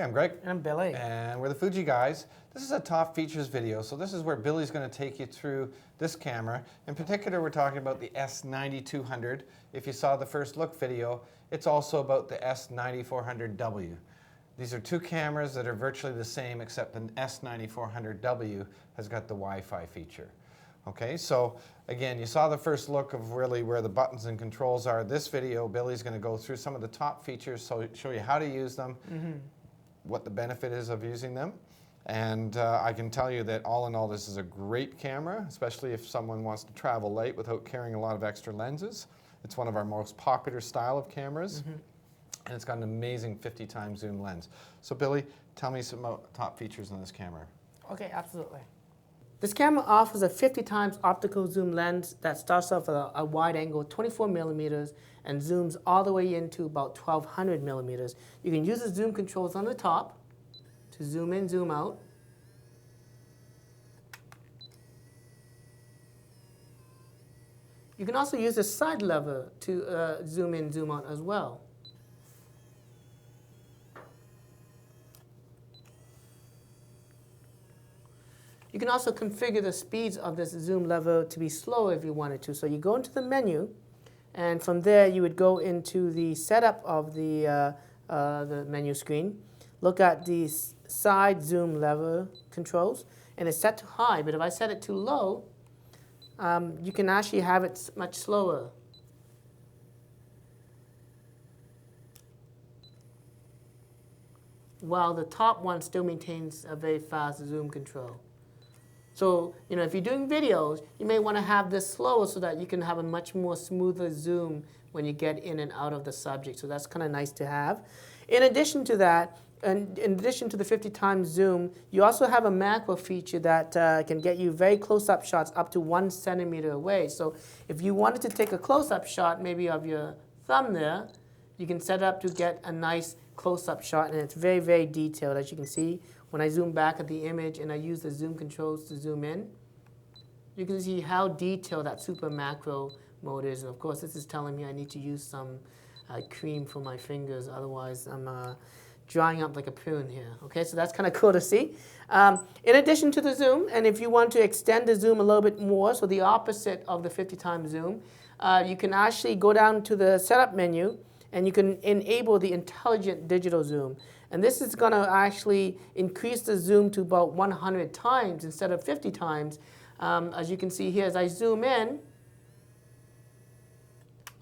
Hey, I'm Greg. And I'm Billy. And we're the Fuji Guys. This is a top features video, so this is where Billy's going to take you through this camera. In particular, we're talking about the S9200. If you saw the first look video, it's also about the S9400W. These are two cameras that are virtually the same, except the S9400W has got the Wi-Fi feature. Okay, so again, you saw the first look of really where the buttons and controls are. This video, Billy's going to go through some of the top features, so show you how to use them, what the benefit is of using them. And I can tell you that all in all, this is a great camera, especially if someone wants to travel light without carrying a lot of extra lenses. It's one of our most popular style of cameras. And it's got an amazing 50 times zoom lens. So Billy, tell me some top features on this camera. Okay, absolutely. This camera offers a 50 times optical zoom lens that starts off at a wide angle, 24 millimeters, and zooms all the way into about 1200 millimeters. You can use the zoom controls on the top to zoom in, zoom out. You can also use the side lever to zoom in, zoom out as well. You can also configure the speeds of this zoom lever to be slower if you wanted to. So you go into the menu, and from there you would go into the setup of the menu screen. Look at the side zoom lever controls, and it's set to high. But if I set it to low, you can actually have it much slower. While the top one still maintains a very fast zoom control. So, if you're doing videos, you may want to have this slower so that you can have a much more smoother zoom when you get in and out of the subject. So that's kind of nice to have. In addition to that, and in addition to the 50 times zoom, you also have a macro feature that can get you very close-up shots up to 1 centimeter away. So if you wanted to take a close-up shot maybe of your thumb there, you can set it up to get a nice close-up shot, and it's very, very detailed, as you can see. When I zoom back at the image and I use the zoom controls to zoom in, you can see how detailed that super macro mode is. And of course, this is telling me I need to use some cream for my fingers, otherwise I'm drying up like a prune here. Okay, so that's kind of cool to see. In addition to the zoom, and if you want to extend the zoom a little bit more, so the opposite of the 50 times zoom, you can actually go down to the setup menu and you can enable the intelligent digital zoom. And this is going to actually increase the zoom to about 100 times instead of 50 times. As you can see here, as I zoom in,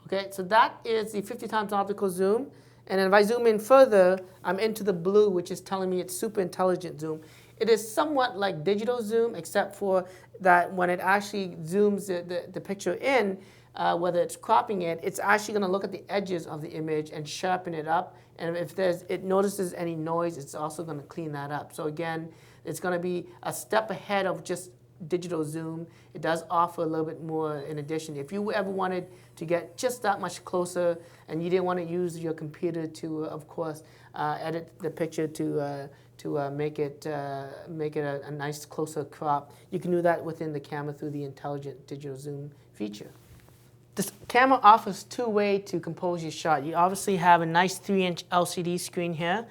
okay, so that is the 50 times optical zoom. And then if I zoom in further, I'm into the blue, which is telling me it's super intelligent zoom. It is somewhat like digital zoom, except for that when it actually zooms the picture in, whether it's cropping it, it's actually going to look at the edges of the image and sharpen it up. And if it notices any noise, it's also going to clean that up. So again, it's going to be a step ahead of just digital zoom. It does offer a little bit more in addition. If you ever wanted to get just that much closer and you didn't want to use your computer to, of course, edit the picture to make it a nice closer crop, you can do that within the camera through the intelligent digital zoom feature. This camera offers two ways to compose your shot. You obviously have a nice 3-inch LCD screen here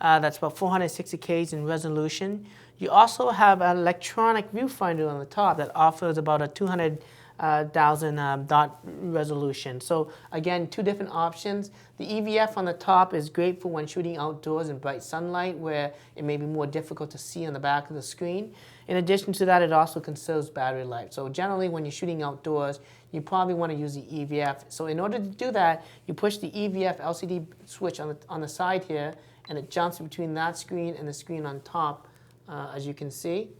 that's about 460K in resolution. You also have an electronic viewfinder on the top that offers about a 200,000 dot resolution. So again, two different options. The EVF on the top is great for when shooting outdoors in bright sunlight where it may be more difficult to see on the back of the screen. In addition to that, it also conserves battery life. So generally when you're shooting outdoors, you probably want to use the EVF. So in order to do that, you push the EVF LCD switch on the side here, and it jumps between that screen and the screen on top, as you can see.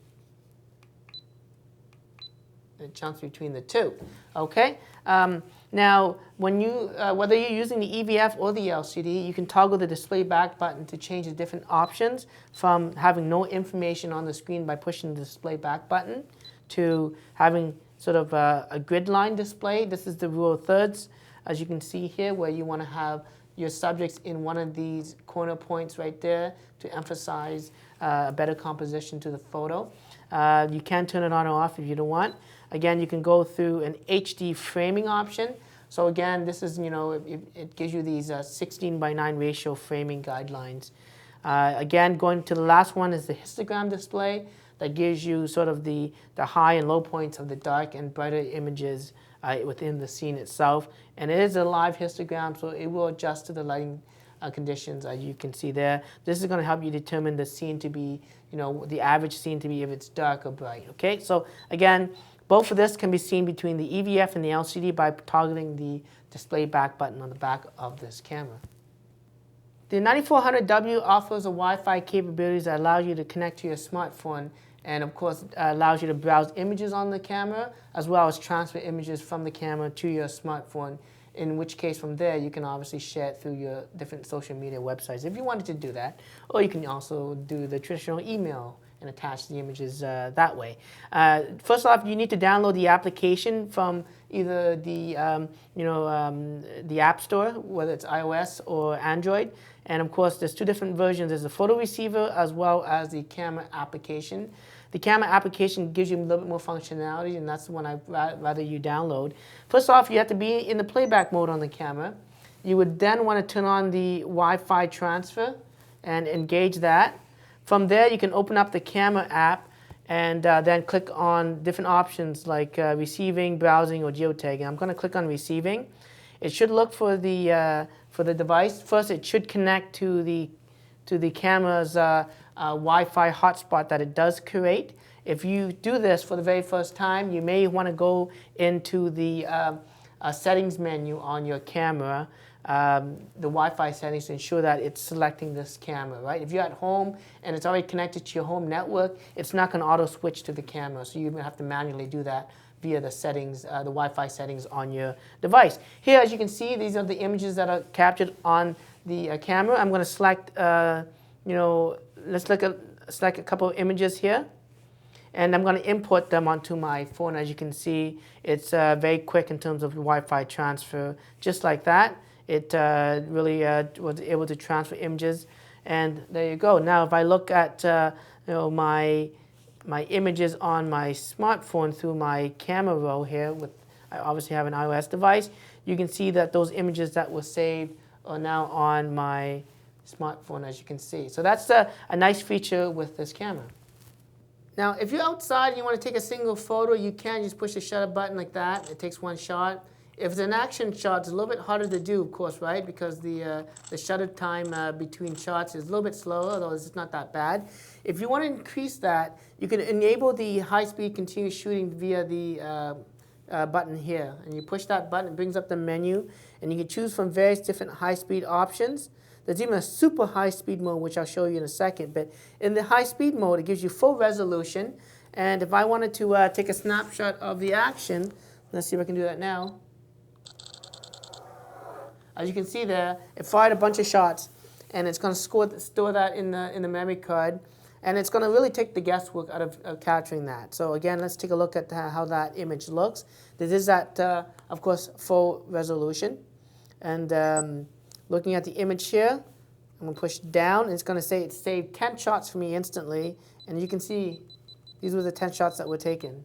It jumps between the two. Okay. Now, when whether you're using the EVF or the LCD, you can toggle the display back button to change the different options, from having no information on the screen by pushing the display back button to having sort of a grid line display. This is the rule of thirds, as you can see here, where you want to have your subjects in one of these corner points right there to emphasize a better composition to the photo. You can turn it on or off if you don't want. Again, you can go through an HD framing option. So again, this is, it gives you these 16:9 ratio framing guidelines. Again, going to the last one is the histogram display that gives you sort of the high and low points of the dark and brighter images within the scene itself. And it is a live histogram, so it will adjust to the lighting conditions, as you can see there. This is going to help you determine the scene to be, the average scene to be if it's dark or bright. Okay, so again, both of this can be seen between the EVF and the LCD by toggling the display back button on the back of this camera. The 9400W offers a Wi-Fi capabilities that allows you to connect to your smartphone, and of course allows you to browse images on the camera as well as transfer images from the camera to your smartphone, in which case from there you can obviously share it through your different social media websites if you wanted to do that, or you can also do the traditional email and attach the images that way. First off, you need to download the application from either the the App Store, whether it's iOS or Android. And of course, there's two different versions. There's the photo receiver as well as the camera application. The camera application gives you a little bit more functionality, and that's the one I'd rather you download. First off, you have to be in the playback mode on the camera. You would then want to turn on the Wi-Fi transfer and engage that. From there, you can open up the camera app and then click on different options like receiving, browsing, or geotagging. I'm going to click on receiving. It should look for the device. First, it should connect to the camera's Wi-Fi hotspot that it does create. If you do this for the very first time, you may want to go into the settings menu on your camera, the Wi-Fi settings, to ensure that it's selecting this camera, right? If you're at home and it's already connected to your home network, it's not going to auto switch to the camera, so you have to manually do that via the settings, the Wi-Fi settings on your device. Here, as you can see, these are the images that are captured on the camera. I'm going to select, let's select a couple of images here, and I'm going to import them onto my phone. As you can see, it's very quick in terms of Wi-Fi transfer, just like that. It really was able to transfer images, and there you go. Now, if I look at my images on my smartphone through my camera roll here, I obviously have an iOS device, you can see that those images that were saved are now on my smartphone, as you can see. So that's a nice feature with this camera. Now, if you're outside and you want to take a single photo, you can just push the shutter button like that. It takes one shot. If it's an action shot, it's a little bit harder to do, of course, right? Because the shutter time between shots is a little bit slower, although it's not that bad. If you want to increase that, you can enable the high-speed continuous shooting via the button here. And you push that button, it brings up the menu, and you can choose from various different high-speed options. There's even a super high-speed mode, which I'll show you in a second. But in the high-speed mode, it gives you full resolution. And if I wanted to take a snapshot of the action, let's see if I can do that now. As you can see there, it fired a bunch of shots, and it's going to store that in the memory card, and it's going to really take the guesswork out of capturing that. So again, let's take a look at how that image looks. This is at, of course, full resolution. And looking at the image here, I'm going to push down, and it's going to say it saved 10 shots for me instantly, and you can see these were the 10 shots that were taken.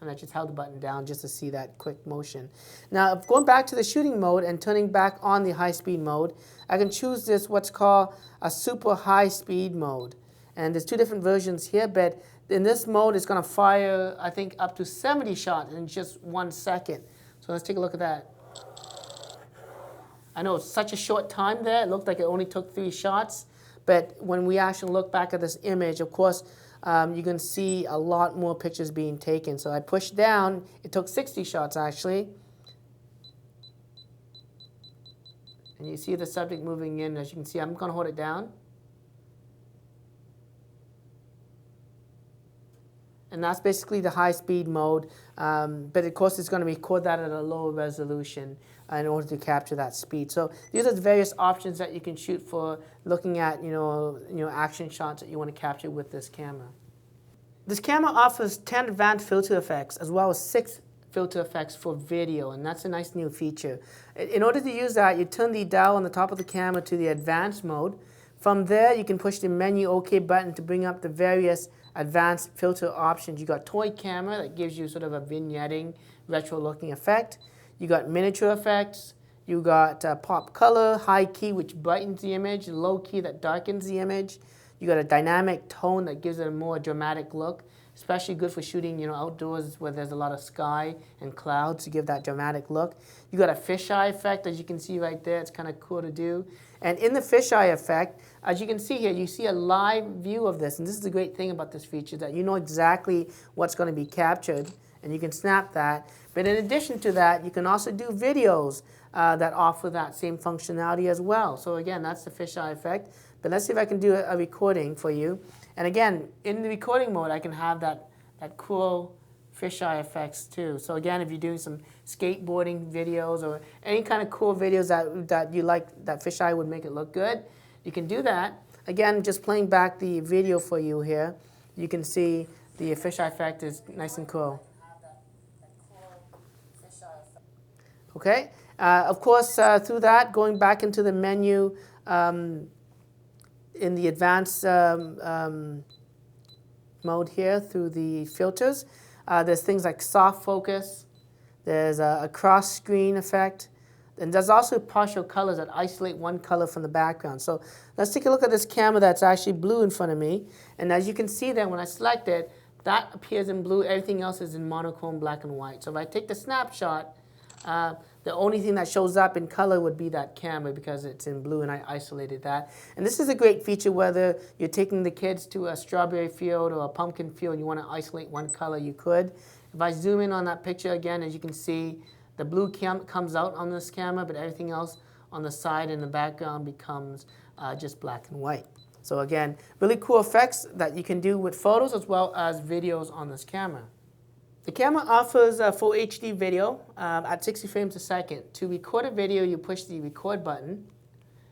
And I just held the button down just to see that quick motion. Now, going back to the shooting mode and turning back on the high-speed mode, I can choose this, what's called a super high-speed mode. And there's two different versions here, but in this mode, it's going to fire, I think, up to 70 shots in just 1 second. So let's take a look at that. I know it's such a short time there. It looked like it only took 3 shots. But when we actually look back at this image, of course, you can see a lot more pictures being taken. So I pushed down. It took 60 shots, actually. And you see the subject moving in. As you can see, I'm going to hold it down. And that's basically the high-speed mode. But, of course, it's going to record that at a lower resolution in order to capture that speed. So these are the various options that you can shoot for looking at action shots that you want to capture with this camera. This camera offers 10 advanced filter effects as well as 6 filter effects for video, and that's a nice new feature. In order to use that, you turn the dial on the top of the camera to the advanced mode. From there, you can push the menu OK button to bring up the various advanced filter options. You got toy camera that gives you sort of a vignetting, retro-looking effect. You got miniature effects. You got pop color, high key, which brightens the image, low key that darkens the image. You got a dynamic tone that gives it a more dramatic look, especially good for shooting, outdoors where there's a lot of sky and clouds to give that dramatic look. You got a fisheye effect, as you can see right there. It's kind of cool to do. And in the fisheye effect, as you can see here, you see a live view of this. And this is the great thing about this feature, that you know exactly what's going to be captured, and you can snap that. But in addition to that, you can also do videos that offer that same functionality as well. So again, that's the fisheye effect. But let's see if I can do a recording for you. And again, in the recording mode, I can have that cool fisheye effects too. So again, if you're doing some skateboarding videos or any kind of cool videos that you like, that fisheye would make it look good, you can do that. Again, just playing back the video for you here, you can see the fisheye effect is nice and cool. Okay, of course, through that, going back into the menu in the advanced mode here through the filters, there's things like soft focus, there's a cross screen effect, and there's also partial colors that isolate one color from the background. So let's take a look at this camera that's actually blue in front of me. And as you can see there, when I select it, that appears in blue, everything else is in monochrome black and white. So if I take the snapshot, the only thing that shows up in color would be that camera because it's in blue, and I isolated that. And this is a great feature whether you're taking the kids to a strawberry field or a pumpkin field and you want to isolate one color, you could. If I zoom in on that picture again, as you can see, the blue comes out on this camera, but everything else on the side and the background becomes just black and white. So again, really cool effects that you can do with photos as well as videos on this camera. The camera offers a full HD video at 60 frames a second. To record a video, you push the record button,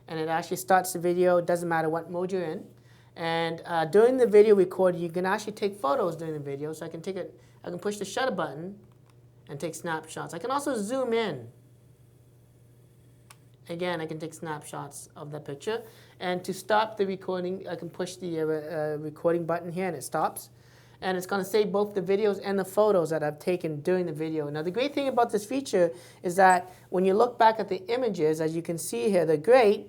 and it actually starts the video. It doesn't matter what mode you're in. And during the video record, you can actually take photos during the video. So I can push the shutter button and take snapshots. I can also zoom in. Again, I can take snapshots of the picture. And to stop the recording, I can push the recording button here, and it stops. And it's going to save both the videos and the photos that I've taken during the video. Now, the great thing about this feature is that when you look back at the images, as you can see here, they're great,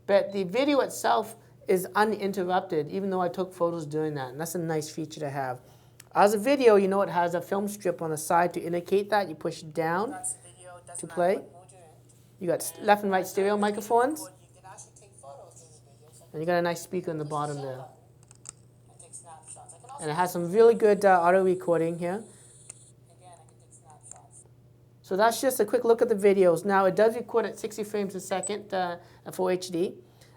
but the video itself is uninterrupted, even though I took photos during that. And that's a nice feature to have. As a video, you know it has a film strip on the side to indicate that. You push it down to play. You got left and right stereo microphones. And you got a nice speaker in the bottom there. And it has some really good auto recording here. So that's just a quick look at the videos. Now it does record at 60 frames a second at full HD.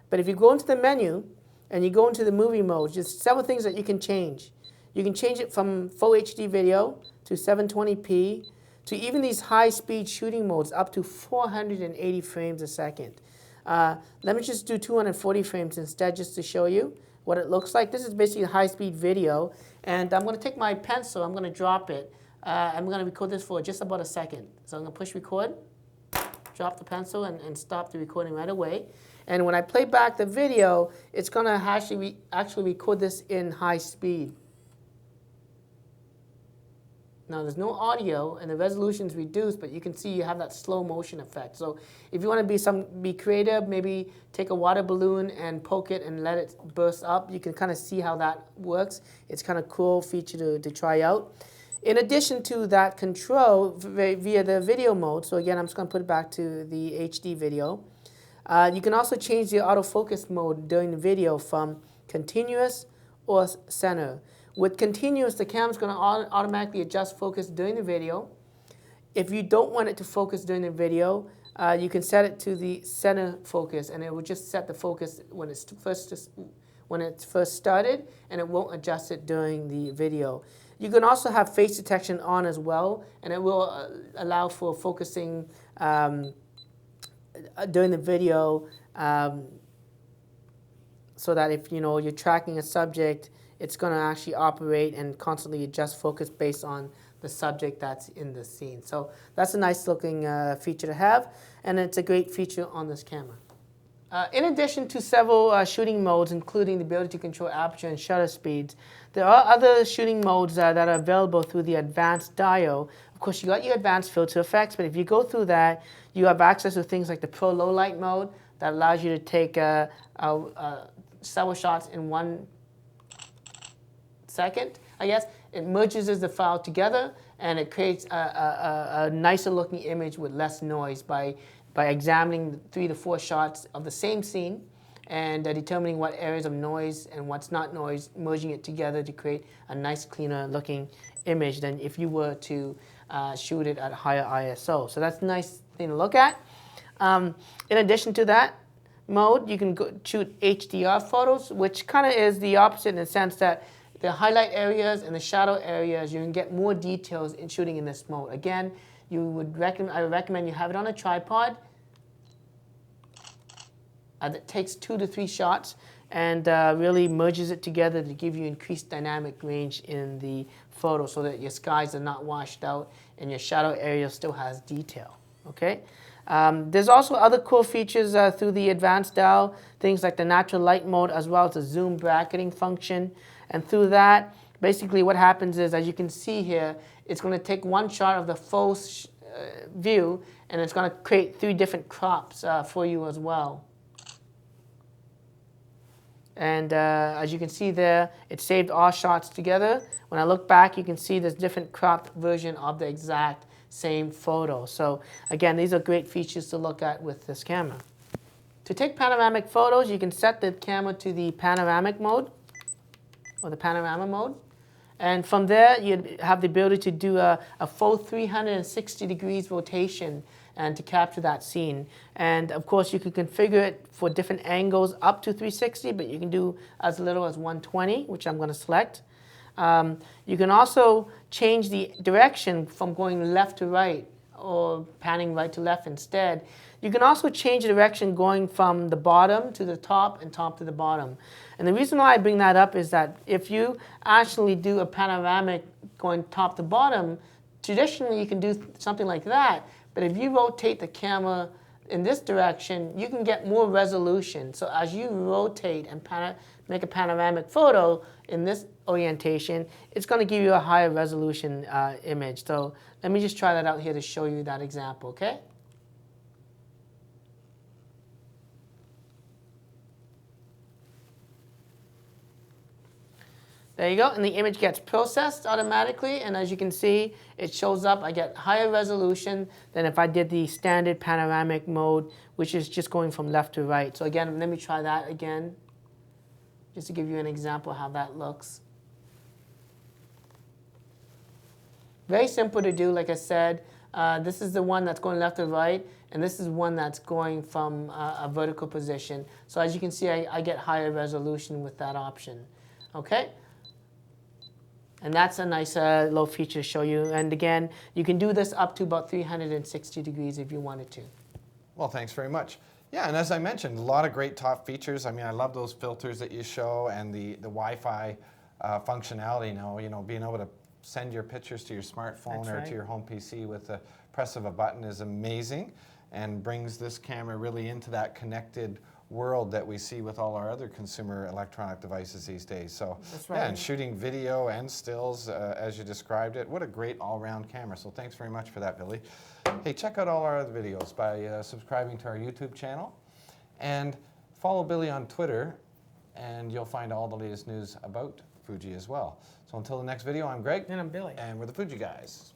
But if you go into the menu and you go into the movie mode, there's several things that you can change. You can change it from full HD video to 720p to even these high-speed shooting modes up to 480 frames a second. Let me just do 240 frames instead just to show you what it looks like. This is basically a high-speed video, and I'm going to take my pencil, I'm going to drop it. I'm going to record this for just about a second. So I'm going to push record, drop the pencil, and stop the recording right away. And when I play back the video, it's going to actually record this in high speed. Now there's no audio and the resolution's reduced, but you can see you have that slow motion effect. So if you want to be creative, maybe take a water balloon and poke it and let it burst up. You can kind of see how that works. It's kind of cool feature to try out. In addition to that control via the video mode, so again I'm just going to put it back to the HD video. You can also change the autofocus mode during the video from continuous or center. With continuous, the camera's going to automatically adjust focus during the video. If you don't want it to focus during the video, you can set it to the center focus, and it will just set the focus when it's first started, and it won't adjust it during the video. You can also have face detection on as well, and it will allow for focusing during the video, so that if you're tracking a subject, it's going to actually operate and constantly adjust focus based on the subject that's in the scene. So that's a nice looking feature to have, and it's a great feature on this camera. In addition to several shooting modes, including the ability to control aperture and shutter speeds, there are other shooting modes that are available through the advanced dial. Of course, you got your advanced filter effects, but if you go through that, you have access to things like the Pro Low Light mode that allows you to take several shots in 1 second, I guess. It merges the file together, and it creates a nicer looking image with less noise by examining 3 to 4 shots of the same scene and determining what areas of noise and what's not noise, merging it together to create a nice, cleaner looking image than if you were to shoot it at higher ISO. So that's a nice thing to look at. In addition to that mode, you can shoot HDR photos, which kind of is the opposite in the sense that the highlight areas and the shadow areas, you can get more details in shooting in this mode. Again, I would recommend you have it on a tripod that takes 2 to 3 shots and really merges it together to give you increased dynamic range in the photo so that your skies are not washed out and your shadow area still has detail. Okay? There's also other cool features through the advanced dial, things like the natural light mode as well as the zoom bracketing function. And through that, basically what happens is, as you can see here, it's going to take 1 shot of the full view, and it's going to create 3 different crops for you as well. And as you can see there, it saved all shots together. When I look back, you can see there's different cropped version of the exact same photo. So again, these are great features to look at with this camera. To take panoramic photos, you can set the camera to the panoramic mode or the panorama mode. And from there, you have the ability to do a full 360 degrees rotation and to capture that scene. And of course, you can configure it for different angles up to 360, but you can do as little as 120, which I'm going to select. You can also change the direction from going left to right or panning right to left instead. You can also change the direction going from the bottom to the top and top to the bottom. And the reason why I bring that up is that if you actually do a panoramic going top to bottom, traditionally you can do something like that. But if you rotate the camera in this direction, you can get more resolution. So as you rotate and make a panoramic photo in this orientation, it's going to give you a higher resolution image. So let me just try that out here to show you that example, okay? There you go, and the image gets processed automatically, and as you can see, it shows up. I get higher resolution than if I did the standard panoramic mode, which is just going from left to right. So again, let me try that again, just to give you an example of how that looks. Very simple to do, like I said. This is the one that's going left to right, and this is one that's going from a vertical position. So as you can see, I get higher resolution with that option. Okay? And that's a nice little feature to show you. And again, you can do this up to about 360 degrees if you wanted to. Well, thanks very much. Yeah, and as I mentioned, a lot of great top features. I mean, I love those filters that you show and the Wi-Fi functionality now, you know, being able to send your pictures to your smartphone or to your home PC with the press of a button is amazing and brings this camera really into that connected world that we see with all our other consumer electronic devices these days. So yeah, and shooting video and stills as you described it, what a great all-round camera. So thanks very much for that, Billy. Hey, check out all our other videos by subscribing to our YouTube channel and follow Billy on Twitter, and you'll find all the latest news about Fuji as well. So until the next video, I'm Greg. And I'm Billy. And we're the Fuji Guys.